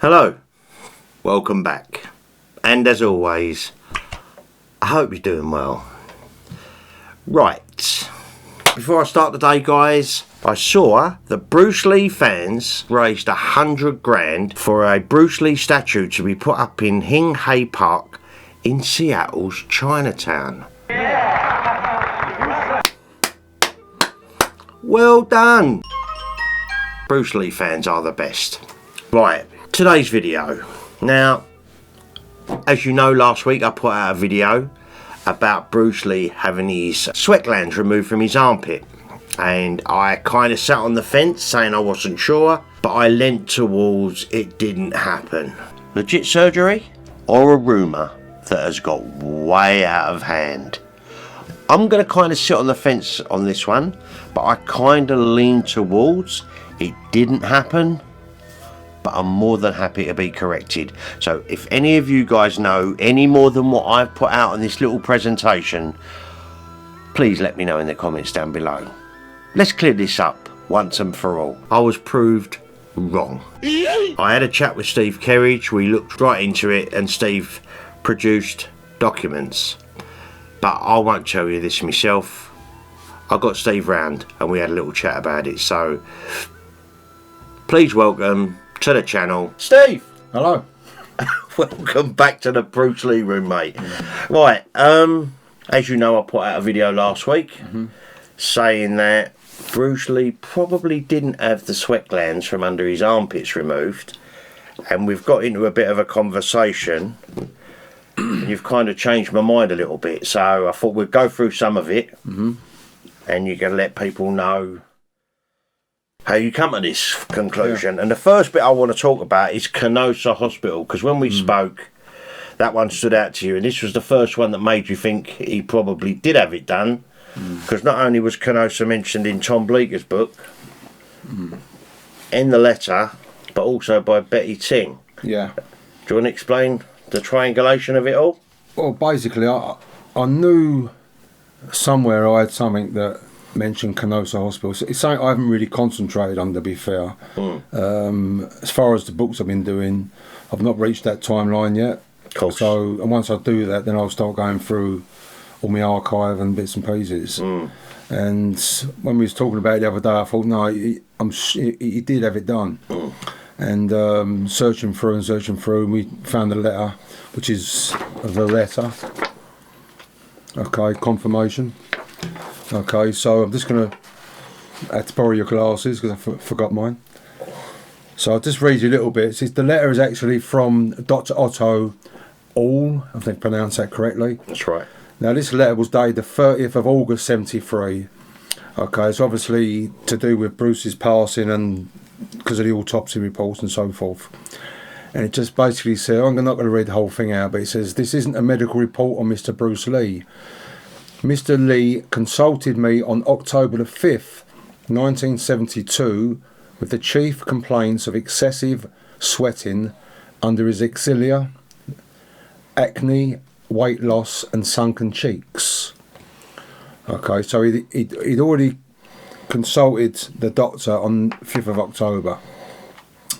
Hello, welcome back, and as always, I hope you're doing well. Right, before I start the day, guys, I saw that Bruce Lee fans raised 100 grand for a Bruce Lee statue to be put up in Hing Hay Park in Seattle's Chinatown. Well done! Bruce Lee fans are the best. Right, today's video. Now, as you know, last week I put out a video about Bruce Lee having his sweat glands removed from his armpit. And I kind of sat on the fence saying I wasn't sure, but I leant towards it didn't happen. Legit surgery or a rumour that has got way out of hand? I'm going to kind of sit on the fence on this one, but I kind of lean towards it didn't happen, but I'm more than happy to be corrected. So if any of you guys know any more than what I've put out in this little presentation, please let me know in the comments down below. Let's clear this up once and for all. I was proved wrong. I had a chat with Steve Kerridge, we looked right into it, and Steve produced documents. But I won't tell you this myself. I got Steve round and we had a little chat about it. So please welcome to the channel, Steve. Hello. Welcome back to the Bruce Lee room, mate. Right, as you know, I put out a video last week saying that Bruce Lee probably didn't have the sweat glands from under his armpits removed, and we've got into a bit of a conversation. You've kind of changed my mind a little bit, so I thought we'd go through some of it, and you're going to let people know how you come to this conclusion. Yeah. And the first bit I want to talk about is Kenosha Hospital, because when we spoke, that one stood out to you, and this was the first one that made you think he probably did have it done, because not only was Kenosha mentioned in Tom Bleeker's book, in the letter, but also by Betty Ting. Yeah. Do you want to explain the triangulation of it all? Well, basically, I knew somewhere I had something that mentioned Kenosha Hospital. It's something I haven't really concentrated on, to be fair. As far as the books I've been doing, I've not reached that timeline yet. Cool. So, and once I do that, then I'll start going through all my archive and bits and pieces. And when we was talking about it the other day, I thought, no, he did have it done. And searching through, and we found a letter, which is the letter. Okay, confirmation. Okay, so I'm just going to have to borrow your glasses because I forgot mine. So I'll just read you a little bit. It says the letter is actually from Dr. Otto All, I think I pronounced that correctly. That's right. Now this letter was dated the 30th of August 73. Okay, it's obviously to do with Bruce's passing and because of the autopsy reports and so forth. And it just basically said, I'm not going to read the whole thing out, but it says, this isn't a medical report on Mr. Bruce Lee. Mr. Lee consulted me on October the 5th, 1972, with the chief complaints of excessive sweating under his axilla, acne, weight loss and sunken cheeks. Okay, so he'd already consulted the doctor on 5th of October.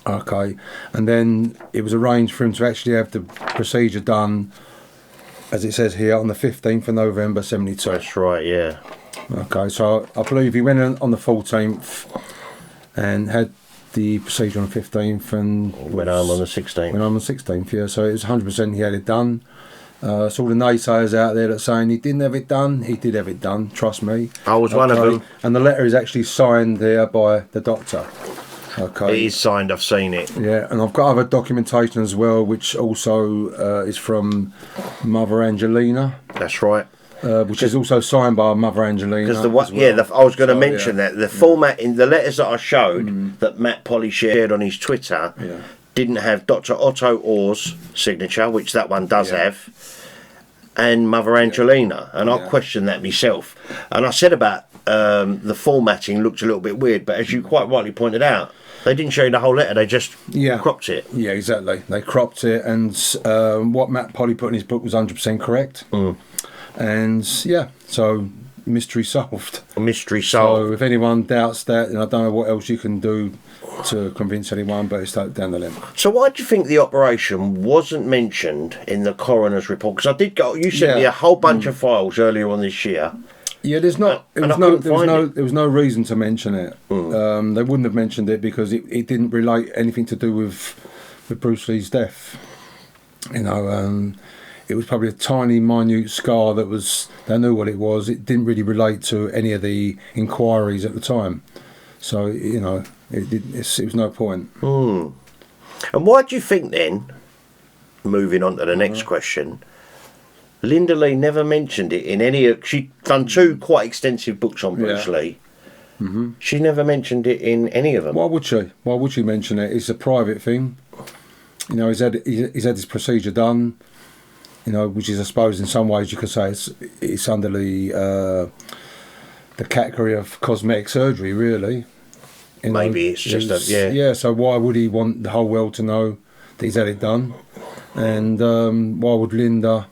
Okay, and then it was arranged for him to actually have the procedure done, as it says here, on the 15th of November 72. That's right, yeah. Okay, so I believe he went in on the 14th and had the procedure on the 15th and went home on the 16th. Went home on the 16th, yeah. So it was 100% he had it done. So all the naysayers out there that saying he didn't have it done, he did have it done, trust me. I was one of them. And the letter is actually signed there by the doctor. Okay. It is signed, I've seen it. Yeah, and I've got other documentation as well, which also is from Mother Angelina. That's right. Which is also signed by Mother Angelina. Because I was going to mention that the format in the letters that I showed that Matt Polly shared on his Twitter didn't have Dr. Otto Orr's signature, which that one does have, and Mother Angelina, and I questioned that myself. And I said about the formatting looked a little bit weird, but as you quite rightly pointed out, they didn't show you the whole letter, they just cropped it. Yeah, exactly. They cropped it, and what Matt Polly put in his book was 100% correct. And yeah, so mystery solved. A mystery solved. So if anyone doubts that, and I don't know what else you can do to convince anyone, but it's down the limb. So why do you think the operation wasn't mentioned in the coroner's report? Because I did go. You sent me a whole bunch of files earlier on this year. Yeah, there was no reason to mention it. They wouldn't have mentioned it because it didn't relate anything to do with Bruce Lee's death. You know, it was probably a tiny, minute scar that was. They knew what it was. It didn't really relate to any of the inquiries at the time. So you know, it was no point. And why do you think then? Moving on to the next question. Linda Lee never mentioned it in any of... She'd done 2 quite extensive books on Bruce Lee. She never mentioned it in any of them. Why would she? Why would she mention it? It's a private thing. You know, he's had his procedure done, you know, which is, I suppose, in some ways you could say it's under the category of cosmetic surgery, really. You know, maybe it's just Yeah, so why would he want the whole world to know that he's had it done? And why would Linda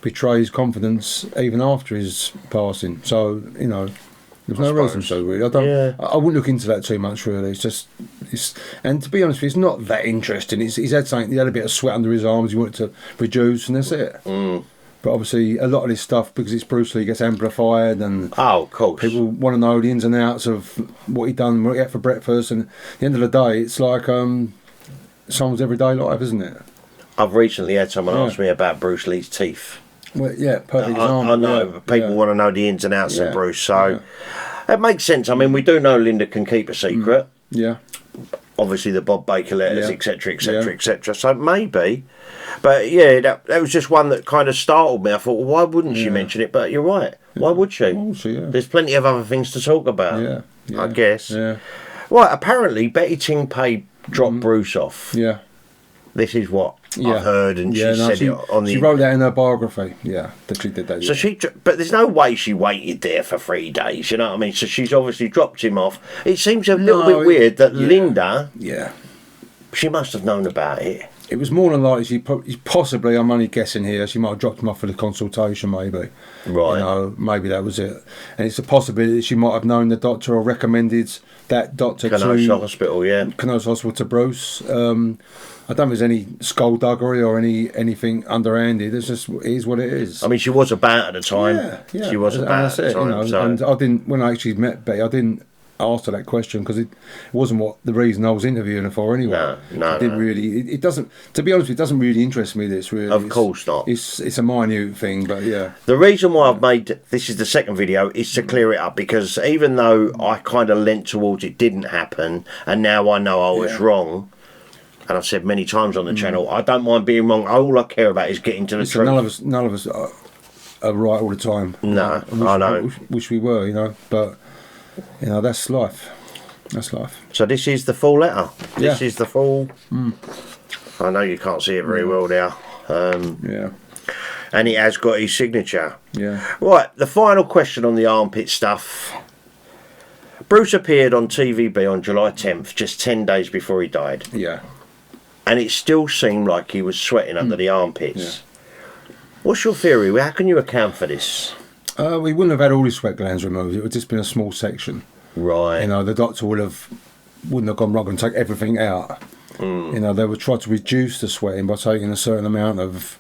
betray his confidence even after his passing? So you know, there's no reason to really. I wouldn't look into that too much really. And to be honest with you, it's not that interesting. He's had something. He had a bit of sweat under his arms. He wanted to reduce, and that's it. But obviously, a lot of this stuff, because it's Bruce Lee, gets amplified, and of course, people want to know the ins and outs of what he done, what he had for breakfast, and at the end of the day, it's like someone's everyday life, isn't it? I've recently had someone ask me about Bruce Lee's teeth. Well, yeah, perfect example. I know, people want to know the ins and outs of Bruce, so it makes sense. I mean, we do know Linda can keep a secret. Yeah. Obviously, the Bob Baker letters, etc., etc., etc. So maybe, but that was just one that kind of startled me. I thought, well, why wouldn't she mention it? But you're right. Why would she? There's plenty of other things to talk about. I guess. Yeah. Right. Apparently, Betty Ting Pei dropped Bruce off. Yeah. This is what I heard, and she said it on the... She wrote that in her biography, that she did that. So but there's no way she waited there for 3 days, you know what I mean? So she's obviously dropped him off. It seems a little bit weird that Linda... She must have known about it. It was more than likely possibly, I'm only guessing here, she might have dropped him off for the consultation, maybe. Right. You know, maybe that was it. And it's a possibility that she might have known the doctor or recommended that doctor Canossa Hospital, Canossa Hospital to Bruce. I don't think there's any skullduggery or anything underhanded. It's just, it is what it is. I mean, she was about at the time. Yeah. She was about at the time. You know, so. And I didn't, when I actually met Betty, I didn't ask her that question because it wasn't the reason I was interviewing her for anyway. No, it didn't really. It doesn't. To be honest, it doesn't really interest me. This really. Of course not. It's a minute thing, but yeah. The reason why I've made this is the second video is to clear it up, because even though I kind of leant towards it didn't happen, and now I know I was wrong. And I've said many times on the channel, I don't mind being wrong. All I care about is getting to the truth. None of us are right all the time. No, I know. Wish we were, you know. But you know, that's life. That's life. So this is the full letter. This is the full. I know you can't see it very well now. And it has got his signature. Yeah. Right. The final question on the armpit stuff. Bruce appeared on TVB on July 10th, just 10 days before he died. Yeah. And it still seemed like he was sweating under the armpits. What's your theory? How can you account for this? We wouldn't have had all his sweat glands removed. It would have just been a small section. Right. You know, the doctor wouldn't have gone wrong and take everything out. You know, they would try to reduce the sweating by taking a certain amount of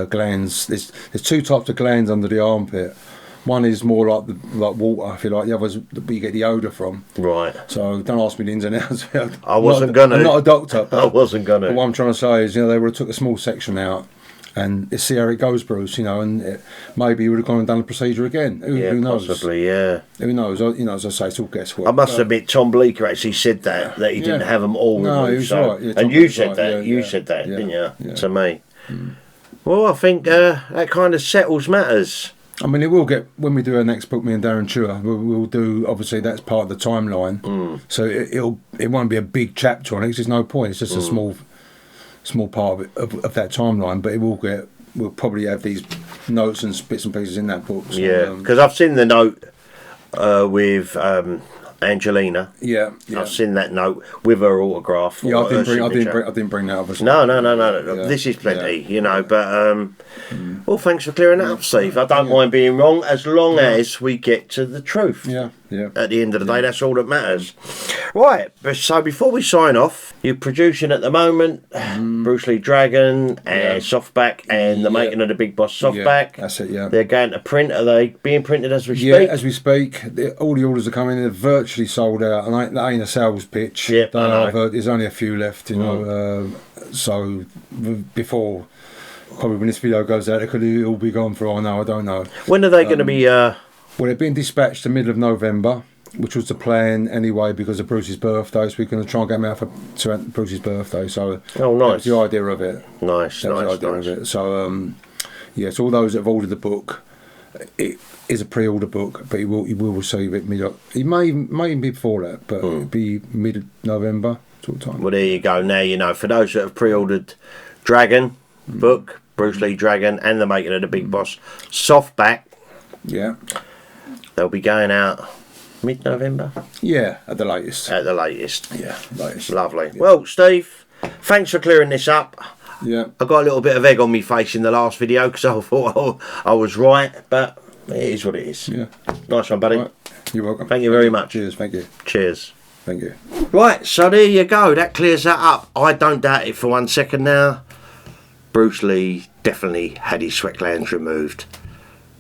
glands. There's 2 types of glands under the armpit. One is more like water, if you like. The other's you get the odour from. Right. So don't ask me the ins and outs. I wasn't gonna. I'm not a doctor. But, I wasn't gonna. But what I'm trying to say is, you know, they would have took a small section out and see how it goes, Bruce. You know, and maybe he would have gone and done the procedure again. Who knows? Possibly. Yeah. Who knows? You know, as I say, it's all guesswork. I must admit, Tom Bleecker actually said that he didn't have them all removed. No, he was right. Yeah, and you said that. You said that, didn't you? To me. Well, I think that kind of settles matters. I mean, it will get, when we do our next book, me and Darren Chua, we'll do, obviously that's part of the timeline. So it won't be a big chapter on it, 'cause there's no point. It's just a small part of that timeline, but we'll probably have these notes and bits and pieces in that book. So, yeah, because I've seen the note with Angelina. Yeah. I've seen that note with her autograph. Yeah, I didn't bring that obviously. No. This is plenty, you know. But well, thanks for clearing that up, Steve. I don't mind being wrong as long as we get to the truth. Yeah. Yeah. At the end of the day, that's all that matters. Right, so before we sign off, you're producing at the moment Bruce Lee Dragon and Softback and the making of the Big Boss Softback. That's it, yeah. They're going to print. Are they being printed as we speak? Yeah, as we speak. All the orders are coming in. They're virtually sold out. And that ain't a sales pitch. Yeah, I know. There's only a few left, you know. So before, probably when this video goes out, it could all be gone for all I know. I don't know. When are they going to be... Well, they're being dispatched the middle of November, which was the plan anyway because of Bruce's birthday. So we're going to try and get them out to Bruce's birthday. So oh, nice. That's the idea of it. Nice, That was the idea of it. So, yes, all those that have ordered the book, it is a pre-order book, but you will receive it mid. It may even be before that, but it'll be mid-November sort of time. Well, there you go. Now you know. For those that have pre-ordered Dragon book, Bruce Lee Dragon, and the making of the Big Boss Softback, yeah, they'll be going out mid-November. Yeah, at the latest. At the latest. Yeah, latest. Lovely. Yeah. Well, Steve, thanks for clearing this up. Yeah. I got a little bit of egg on me face in the last video because I thought I was right, but it is what it is. Yeah. Nice one, buddy. Right. You're welcome. Thank you very much. Cheers. Thank you. Cheers. Thank you. Right, so there you go. That clears that up. I don't doubt it for 1 second now. Bruce Lee definitely had his sweat glands removed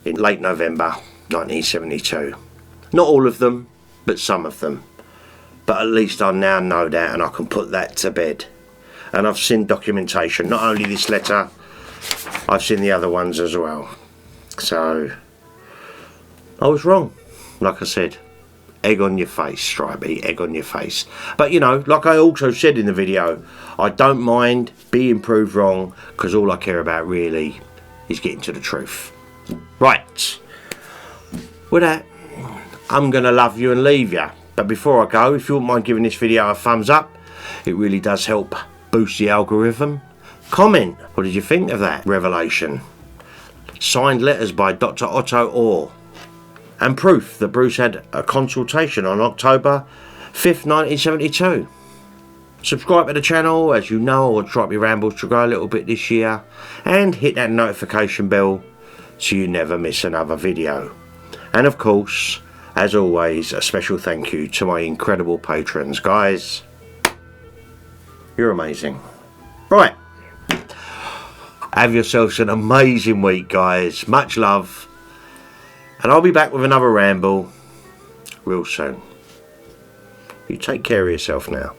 in late November 1972. Not all of them, but some of them. But at least I now know that and I can put that to bed. And I've seen documentation, not only this letter, I've seen the other ones as well. So, I was wrong, like I said. Egg on your face, Stripey, egg on your face. But you know, like I also said in the video, I don't mind being proved wrong because all I care about really is getting to the truth. Right. With that, I'm going to love you and leave you. But before I go, if you wouldn't mind giving this video a thumbs up, it really does help boost the algorithm. Comment, what did you think of that revelation? Signed letters by Dr. Otto Orr. And proof that Bruce had a consultation on October 5th, 1972. Subscribe to the channel, as you know, I will try my rambles to grow a little bit this year. And hit that notification bell so you never miss another video. And of course, as always, a special thank you to my incredible patrons. Guys, you're amazing. Right. Have yourselves an amazing week, guys. Much love. And I'll be back with another ramble real soon. You take care of yourself now.